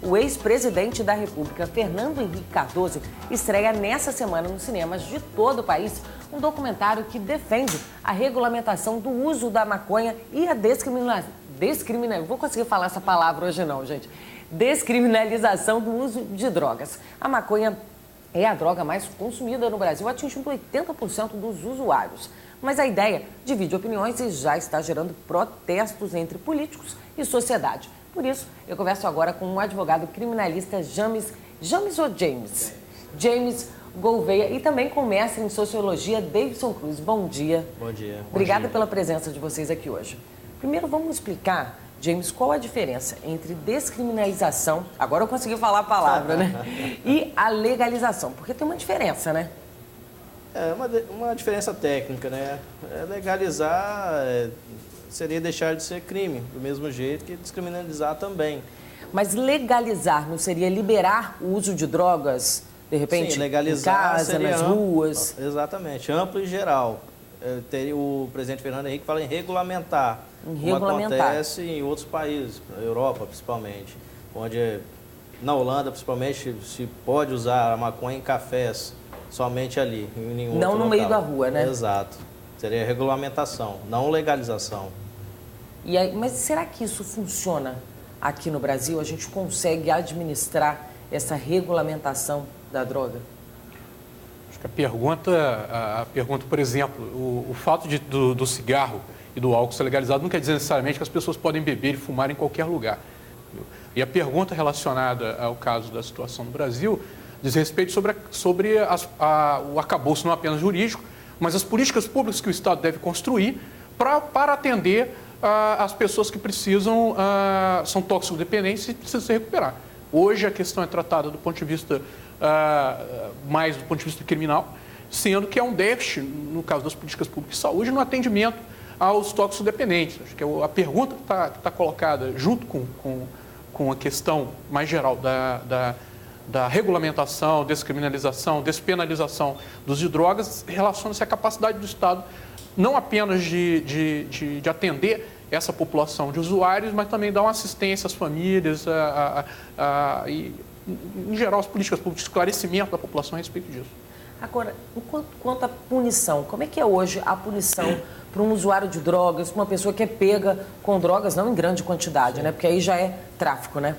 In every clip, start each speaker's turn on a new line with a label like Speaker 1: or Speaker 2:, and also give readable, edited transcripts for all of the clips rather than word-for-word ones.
Speaker 1: o ex-presidente da República, Fernando Henrique Cardoso, estreia nessa semana nos cinemas de todo o país um documentário que defende a regulamentação do uso da maconha e a vou conseguir falar essa palavra hoje não, gente. Descriminalização do uso de drogas. A maconha é a droga mais consumida no Brasil, atingindo 80% dos usuários. Mas a ideia divide opiniões e já está gerando protestos entre políticos e sociedade. Por isso, eu converso agora com um advogado criminalista, James Gouveia, e também com o mestre em sociologia, Davidson Cruz. Bom dia.
Speaker 2: Bom dia.
Speaker 1: Obrigada pela presença de vocês aqui hoje. Primeiro, vamos explicar, James, qual a diferença entre descriminalização, agora eu consegui falar a palavra, né? E a legalização, porque tem uma diferença, né?
Speaker 2: É uma diferença técnica, né? Legalizar seria deixar de ser crime, do mesmo jeito que descriminalizar também.
Speaker 1: Mas legalizar não seria liberar o uso de drogas, de repente,
Speaker 2: sim, legalizar
Speaker 1: em casa, nas ruas?
Speaker 2: Exatamente, amplo e geral. O presidente Fernando Henrique fala em regulamentar, como acontece em outros países, na Europa principalmente, onde na Holanda principalmente se pode usar a maconha em cafés, somente ali, em nenhum outro
Speaker 1: local. Não no meio da rua, né?
Speaker 2: Exato. Seria regulamentação, não legalização.
Speaker 1: E aí, mas será que isso funciona aqui no Brasil? A gente consegue administrar essa regulamentação da droga?
Speaker 3: Acho que a pergunta, por exemplo, o fato do cigarro e do álcool ser legalizado não quer dizer necessariamente que as pessoas podem beber e fumar em qualquer lugar. E a pergunta relacionada ao caso da situação no Brasil diz respeito sobre o arcabouço não apenas jurídico, mas as políticas públicas que o Estado deve construir para atender as pessoas que precisam, são toxicodependentes e precisam se recuperar. Hoje a questão é tratada do ponto de vista, mais do ponto de vista criminal, sendo que é um déficit, no caso das políticas públicas de saúde, no atendimento aos toxicodependentes. Acho que a pergunta que está colocada junto com a questão mais geral da regulamentação, descriminalização, despenalização dos de drogas, relaciona-se à capacidade do Estado não apenas de atender essa população de usuários, mas também dar uma assistência às famílias e, em geral, as políticas públicas de esclarecimento da população a respeito disso.
Speaker 1: Agora, quanto à punição, como é que é hoje a punição para um usuário de drogas, para uma pessoa que é pega com drogas, não em grande quantidade, né? Porque aí já é tráfico, né?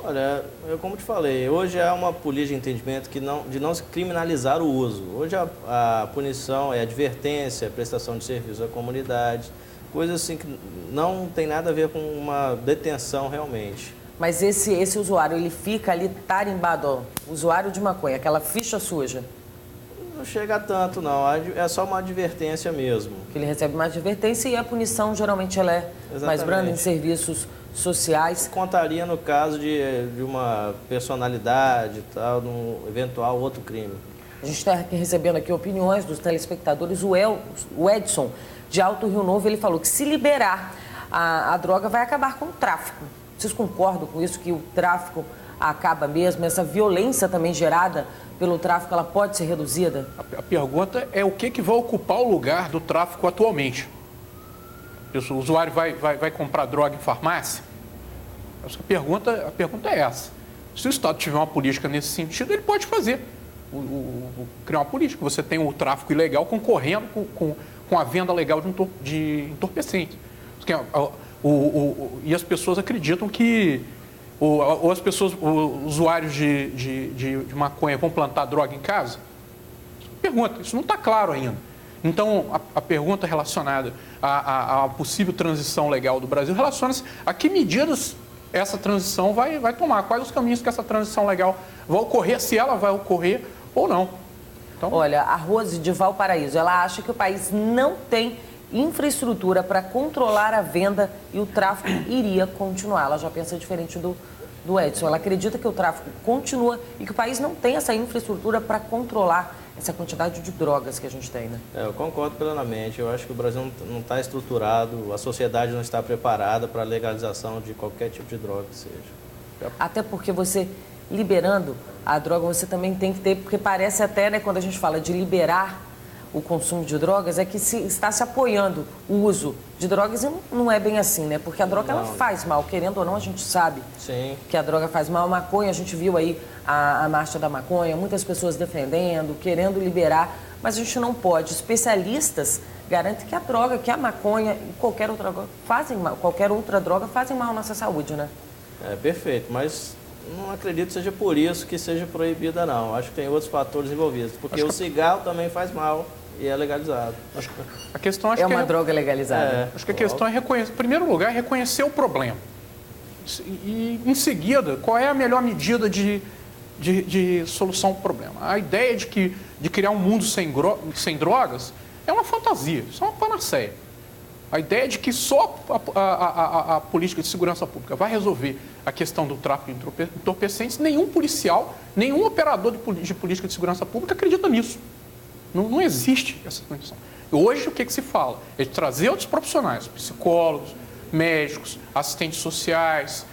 Speaker 2: Olha, como te falei, hoje há uma política de entendimento de não se criminalizar o uso. Hoje a punição é advertência, prestação de serviço à comunidade, coisas assim que não tem nada a ver com uma detenção realmente.
Speaker 1: Mas esse usuário, ele fica ali tarimbado, ó, usuário de maconha, aquela ficha suja?
Speaker 2: Não chega a tanto, não. É só uma advertência mesmo.
Speaker 1: Que ele recebe uma advertência e a punição, geralmente, ela é mais branda em serviços sociais.
Speaker 2: Contaria no caso de uma personalidade, tal, num eventual outro crime.
Speaker 1: A gente está recebendo aqui opiniões dos telespectadores. O Edson, de Alto Rio Novo, ele falou que se liberar a droga vai acabar com o tráfico. Vocês concordam com isso, que o tráfico acaba mesmo? Essa violência também gerada pelo tráfico, ela pode ser reduzida?
Speaker 3: A pergunta é o que vai ocupar o lugar do tráfico atualmente. O usuário vai comprar droga em farmácia? A pergunta é essa. Se o Estado tiver uma política nesse sentido, ele pode fazer. Criar uma política. Você tem o tráfico ilegal concorrendo com a venda legal de entorpecentes. E as pessoas acreditam que os usuários de maconha vão plantar droga em casa? Pergunta, isso não está claro ainda. Então, a pergunta relacionada à possível transição legal do Brasil relaciona-se a que medidas essa transição vai tomar, quais os caminhos que essa transição legal vai ocorrer, se ela vai ocorrer ou não. Então...
Speaker 1: Olha, a Rose de Valparaíso, ela acha que o país não tem infraestrutura para controlar a venda e o tráfico iria continuar. Ela já pensa diferente do Edson. Ela acredita que o tráfico continua e que o país não tem essa infraestrutura para controlar essa quantidade de drogas que a gente tem, né?
Speaker 2: Eu concordo plenamente. Eu acho que o Brasil não está estruturado, a sociedade não está preparada para a legalização de qualquer tipo de droga que seja.
Speaker 1: Até porque você, liberando a droga, você também tem que ter, porque parece até, né, quando a gente fala de liberar o consumo de drogas é que está se apoiando o uso de drogas e não é bem assim, né? Porque a droga ela faz mal, querendo ou não, a gente sabe que a droga faz mal. A maconha, a gente viu aí a marcha da maconha, muitas pessoas defendendo, querendo liberar, mas a gente não pode. Especialistas garantem que a droga, que a maconha e qualquer outra droga fazem mal à nossa saúde, né?
Speaker 2: Perfeito, mas não acredito que seja por isso que seja proibida, não. Acho que tem outros fatores envolvidos, porque o cigarro também faz mal e é legalizado.
Speaker 3: A questão
Speaker 1: é uma droga legalizada.
Speaker 3: Acho que a questão é reconhecer, em primeiro lugar, reconhecer o problema. E, em seguida, qual é a melhor medida de solução ao problema. A ideia de criar um mundo sem drogas é uma fantasia, isso é uma panaceia. A ideia de que só a política de segurança pública vai resolver a questão do tráfico de entorpecentes, nenhum policial, nenhum operador de política de segurança pública acredita nisso. Não existe essa condição. Hoje, o que se fala? É de trazer outros profissionais, psicólogos, médicos, assistentes sociais,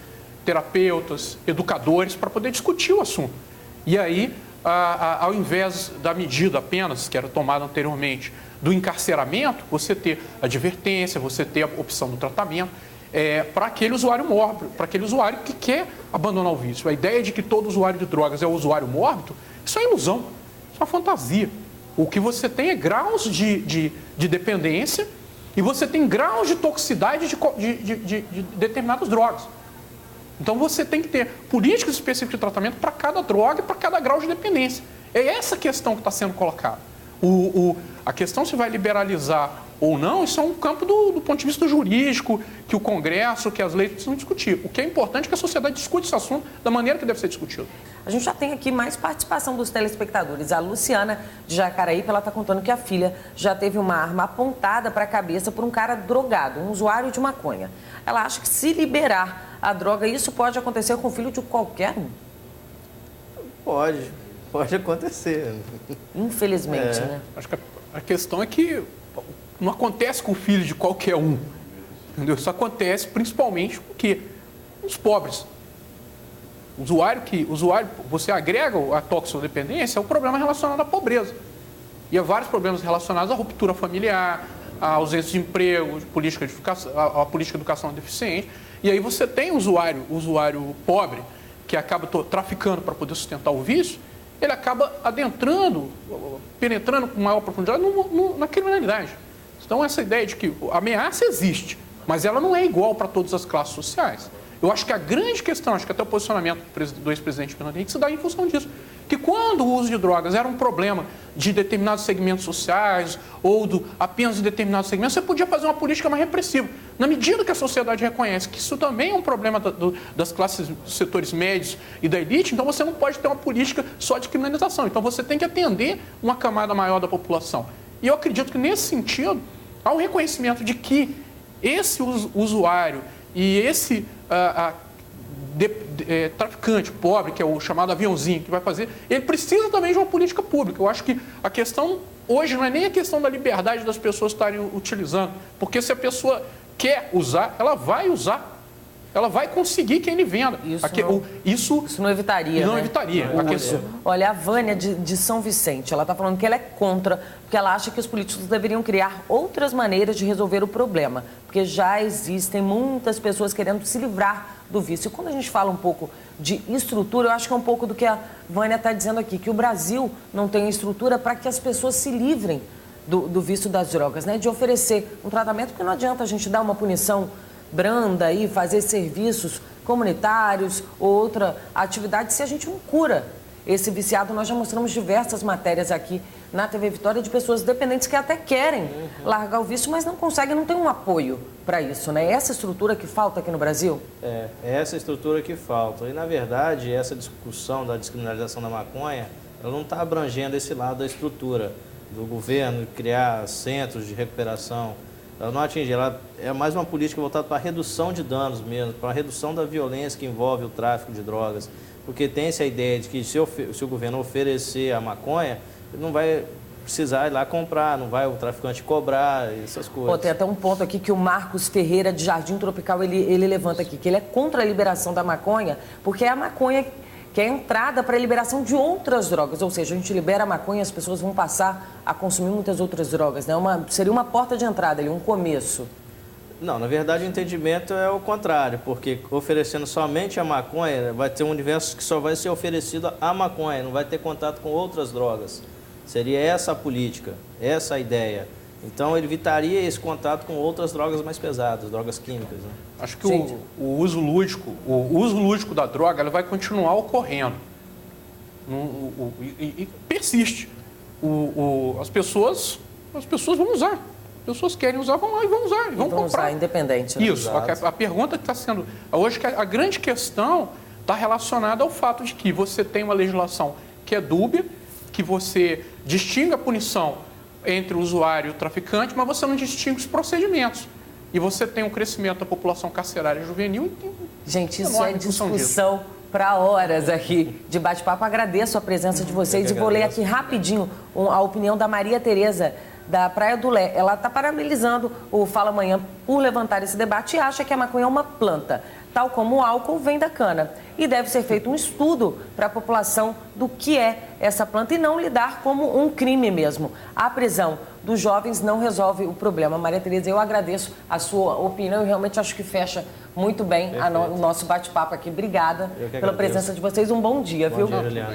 Speaker 3: terapeutas, educadores, para poder discutir o assunto. E aí, ao invés da medida apenas, que era tomada anteriormente, do encarceramento, você ter advertência, você ter a opção do tratamento, para aquele usuário mórbido, para aquele usuário que quer abandonar o vício. A ideia de que todo usuário de drogas é o usuário mórbido, isso é ilusão, isso é uma fantasia. O que você tem é graus de dependência e você tem graus de toxicidade de determinadas drogas. Então você tem que ter políticas específicas de tratamento para cada droga e para cada grau de dependência. É essa questão que está sendo colocada. A questão se vai liberalizar ou não, isso é um campo do ponto de vista jurídico, que o Congresso, que as leis precisam discutir. O que é importante é que a sociedade discute esse assunto da maneira que deve ser discutido.
Speaker 1: A gente já tem aqui mais participação dos telespectadores. A Luciana, de Jacaraípe, ela está contando que a filha já teve uma arma apontada para a cabeça por um cara drogado, um usuário de maconha. Ela acha que se liberar a droga, isso pode acontecer com o filho de qualquer um?
Speaker 2: Pode acontecer.
Speaker 1: Infelizmente, né?
Speaker 3: Acho que a questão é que não acontece com o filho de qualquer um. Entendeu? Isso acontece principalmente com o quê? Os pobres. Usuário, você agrega a toxicodependência, é um problema relacionado à pobreza. E há vários problemas relacionados à ruptura familiar, à ausência de emprego, à política de educação deficiente. E aí você tem o usuário pobre, que acaba traficando para poder sustentar o vício, ele acaba penetrando com maior profundidade na criminalidade. Então, essa ideia de que a ameaça existe, mas ela não é igual para todas as classes sociais. Eu acho que a grande questão, acho que até o posicionamento do ex-presidente Fernando Henrique se dá em função disso. Que quando o uso de drogas era um problema de determinados segmentos sociais ou apenas de determinados segmentos, você podia fazer uma política mais repressiva. Na medida que a sociedade reconhece que isso também é um problema das classes, dos setores médios e da elite, então você não pode ter uma política só de criminalização. Então você tem que atender uma camada maior da população. E eu acredito que nesse sentido, há um reconhecimento de que esse usuário e esse traficante pobre, que é o chamado aviãozinho, que vai fazer, ele precisa também de uma política pública. Eu acho que a questão hoje não é nem a questão da liberdade das pessoas estarem utilizando, porque se a pessoa quer usar, ela vai usar. Ela vai conseguir que ele venda.
Speaker 1: Isso não evitaria,
Speaker 3: não
Speaker 1: né?
Speaker 3: evitaria.
Speaker 1: Olha, a Vânia de São Vicente, ela está falando que ela é contra, porque ela acha que os políticos deveriam criar outras maneiras de resolver o problema, porque já existem muitas pessoas querendo se livrar do vício. E quando a gente fala um pouco de estrutura, eu acho que é um pouco do que a Vânia está dizendo aqui, que o Brasil não tem estrutura para que as pessoas se livrem do vício das drogas, né? De oferecer um tratamento, porque não adianta a gente dar uma punição branda e fazer serviços comunitários ou outra atividade se a gente não cura esse viciado. Nós já mostramos diversas matérias aqui na TV Vitória de pessoas dependentes que até querem largar o vício, mas não conseguem, não tem um apoio para isso, né? É essa estrutura que falta aqui no Brasil?
Speaker 2: É essa estrutura que falta. E, na verdade, essa discussão da descriminalização da maconha, ela não está abrangendo esse lado da estrutura do governo, criar centros de recuperação. Ela não atinge, ela é mais uma política voltada para a redução de danos mesmo, para a redução da violência que envolve o tráfico de drogas. Porque tem essa ideia de que se o governo oferecer a maconha, ele não vai precisar ir lá comprar, não vai o traficante cobrar, essas coisas.
Speaker 1: Tem até um ponto aqui que o Marcos Ferreira, de Jardim Tropical, ele levanta aqui, que ele é contra a liberação da maconha, porque é a maconha que é a entrada para a liberação de outras drogas. Ou seja, a gente libera a maconha e as pessoas vão passar a consumir muitas outras drogas, né? Seria uma porta de entrada ali, um começo.
Speaker 2: Não, na verdade o entendimento é o contrário, porque oferecendo somente a maconha, vai ter um universo que só vai ser oferecido a maconha, não vai ter contato com outras drogas. Seria essa a política, essa a ideia. Então ele evitaria esse contato com outras drogas mais pesadas, drogas químicas, né?
Speaker 3: Acho que o uso lúdico da droga ela vai continuar ocorrendo. E persiste. As pessoas vão usar. As pessoas querem usar, vão lá e vão usar. E vão comprar.
Speaker 1: Usar, independente. Né?
Speaker 3: Isso. A pergunta que está sendo... Hoje, a grande questão está relacionada ao fato de que você tem uma legislação que é dúbia, que você distingue a punição entre o usuário e o traficante, mas você não distingue os procedimentos. E você tem um crescimento da população carcerária juvenil.
Speaker 1: Gente, isso é discussão para horas aqui de bate-papo. Agradeço a presença de vocês e vou ler aqui rapidinho a opinião da Maria Tereza, da Praia do Lé. Ela está parabenizando o Fala Amanhã por levantar esse debate e acha que a maconha é uma planta, tal como o álcool vem da cana. E deve ser feito um estudo para a população do que é essa planta e não lidar como um crime mesmo. A prisão dos jovens não resolve o problema. Maria Tereza, eu agradeço a sua opinião e realmente acho que fecha muito bem o nosso bate-papo aqui. Obrigada pela presença de vocês. Um bom dia, viu?
Speaker 2: Bom dia, Juliana.